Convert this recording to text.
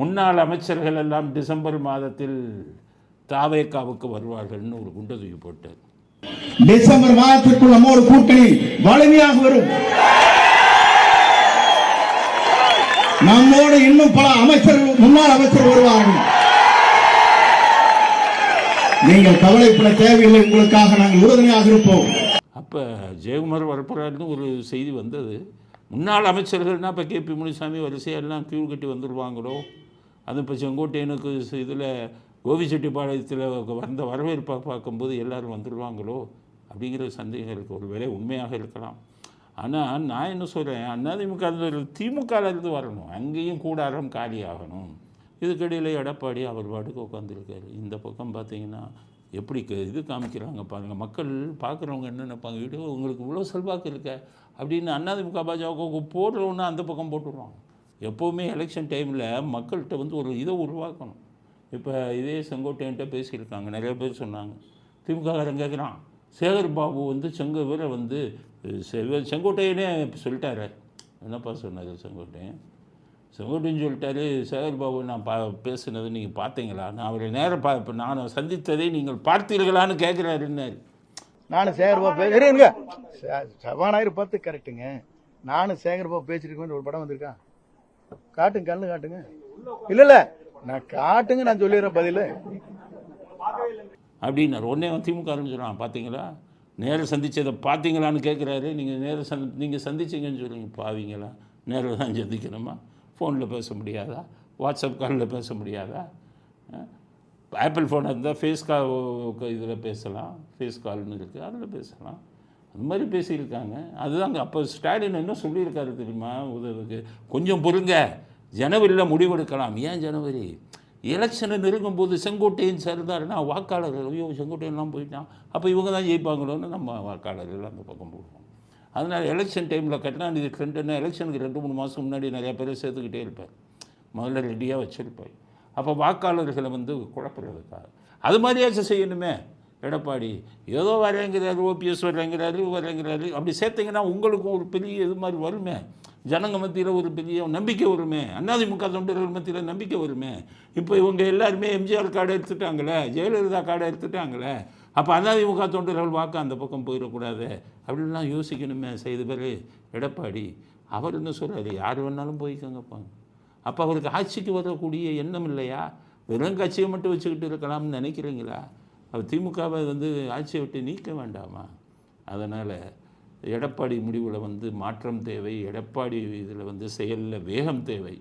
முன்னாள் அமைச்சர்கள் எல்லாம் டிசம்பர் மாதத்தில் தாவேக்காவுக்கு வருவார்கள்னு ஒரு குண்டை தூக்கி போட்டார். டிசம்பர் மாதத்திற்குள் நம்மோடு கூட்டணி வலிமையாக வரும். நம்மோடு இன்னும் பல அமைச்சர்கள், முன்னாள் அமைச்சர் வருவார்கள். நீங்கள் கவலைப்பட தேவையில்லை, உங்களுக்காக நாங்கள் உறுதுணையாக இருப்போம். அப்போ ஜெயக்குமார் வரப்போறாருன்னு ஒரு செய்தி வந்தது. முன்னாள் அமைச்சர்கள்னால் இப்போ KP முனிசாமி வரிசையெல்லாம் கியூ கட்டி வந்துடுவாங்களோ, அது இப்போ செங்கோட்டையனுக்கு இதில் கோபிச்செட்டிப்பாளையத்தில் வந்த வரவேற்பை பார்க்கும்போது எல்லோரும் வந்துடுவாங்களோ அப்படிங்கிற சந்தேகம் இருக்குது. ஒரு வேளை உண்மையாக இருக்கலாம். ஆனால் நான் என்ன சொல்கிறேன், அதிமுக திமுகலேருந்து வரணும், அங்கேயும் கூடாரம் காலியாகணும். இதுக்கிடையில் எடப்பாடி அவர் பாட்டுக்கு உட்காந்துருக்காரு. இந்த பக்கம் பார்த்தீங்கன்னா எப்படி இது காமிக்கிறாங்க பாருங்கள். மக்கள் பார்க்குறவங்க என்ன நினைப்பாங்க, வீடு உங்களுக்கு இவ்வளோ செல்வாக்கு இருக்க அப்படின்னு அதிமுக பாஜக போடுறோன்னா அந்த பக்கம் போட்டுடுவாங்க. எப்போவுமே எலெக்ஷன் டைமில் மக்கள்கிட்ட வந்து ஒரு இதை உருவாக்கணும். இப்போ இதே செங்கோட்டையன்ட்ட பேசியிருக்காங்க, நிறைய பேர் சொன்னாங்க. திமுககாரன் கேட்குறான், சேகர் பாபு வந்து இவரை வந்து செங்கோட்டையனே சொல்லிட்டாரு. என்னப்பா சொன்னார் செங்கோட்டையன் சொல்லிட்டாரு, சேகர் பாபு நான் பேசுனது நீங்கள் பார்த்தீங்களா, நான் அவரை நேரம் இப்போ நான் சந்தித்ததை நீங்கள் பார்த்தீர்களான்னு கேட்குறாருன்னாரு. நானும் சேகர் பாபு இருங்க, சபாநாயகர் பார்த்து கரெக்டுங்க. நானும் சேகர் பாபு பேசிருக்கேன், ஒரு படம் வந்திருக்கான், காட்டுங்க, கண்ணு காட்டுங்க. இல்ல நான் காட்டுங்க, நான் சொல்லிடுறேன் பதில் அப்படின்னாரு. உடனே திமுக சொல்கிறான், பார்த்தீங்களா நேரில் சந்தித்ததை பார்த்தீங்களான்னு கேட்குறாரு. நீங்கள் நீங்கள் சந்திச்சிங்கன்னு சொல்லுங்க. பாவீங்களா, நேரில் தான் சந்திக்கணுமா? ஃபோனில் பேச முடியாதா? வாட்ஸ்அப் காலில் பேச முடியாதா? ஆப்பிள் ஃபோன் இருந்தால் ஃபேஸ் கால் இதில் பேசலாம், ஃபேஸ் கால்னு இருக்குது, அதில் பேசலாம். அது மாதிரி பேசியிருக்காங்க. அதுதாங்க அப்போ ஸ்டாலின் என்ன சொல்லியிருக்காரு தெரியுமா, உதவுக்கு கொஞ்சம் பொறுங்க, ஜனவரியில் முடிவெடுக்கலாம். ஏன் ஜனவரி? எலெக்ஷனை நெருங்கும் போது செங்கோட்டையன் சேர்ந்தாருன்னா வாக்காளர்கள், ஐயோ செங்கோட்டையன்லாம் போயிட்டான், அப்போ இவங்க தான் ஜெயிப்பாங்களோன்னு நம்ம வாக்காளர்கள் அந்த பக்கம் போடுவோம். அதனால் எலெக்ஷன் டைமில் கருணாநிதி ட்ரெண்டுன்னா எலெக்ஷனுக்கு 2-3 மாதம் முன்னாடி நிறையா பேரை சேர்த்துக்கிட்டே இருப்பார், முதல்ல ரெடியாக வச்சுருப்பார். அப்போ வாக்காளர்களை வந்து குழப்பறதுக்காக அது மாதிரியாச்சும் செய்யணுமே. எடப்பாடி ஏதோ வரேங்கிறாரு, OPS வரேங்கிறாரு, அப்படி சேர்த்திங்கன்னா உங்களுக்கும் ஒரு பெரிய இது மாதிரி வருமே, ஜனங்க மத்தியில் ஒரு பெரிய நம்பிக்கை வருமே, அதிமுக தொண்டர்கள் மத்தியில் நம்பிக்கை வருமே. இப்போ இவங்க எல்லாருமே எம்ஜிஆர் கார்டை எடுத்துட்டாங்களே, ஜெயலலிதா கார்டை எடுத்துட்டாங்களே, அப்போ அதிமுக தொண்டர்கள் வாக்கு அந்த பக்கம் போயிடக்கூடாது அப்படின்லாம் யோசிக்கணுமே. செய்த பேர் எடப்பாடி அவர் என்ன சொல்கிறாரு, யார் வேணாலும் போய்க்கங்கப்பாங்க. அப்போ அவருக்கு ஆட்சிக்கு வரக்கூடிய எண்ணம் இல்லையா? வெறும் கட்சியை மட்டும் வச்சுக்கிட்டு இருக்கலாம்னு நினைக்கிறீங்களா? அவர் திமுகவை வந்து ஆட்சியை விட்டு நீக்க வேண்டாமா? அதனால் எடப்பாடி முடிவில் வந்து மாற்றம் தேவை, எடப்பாடி இதில் வந்து செயலில் வேகம் தேவை.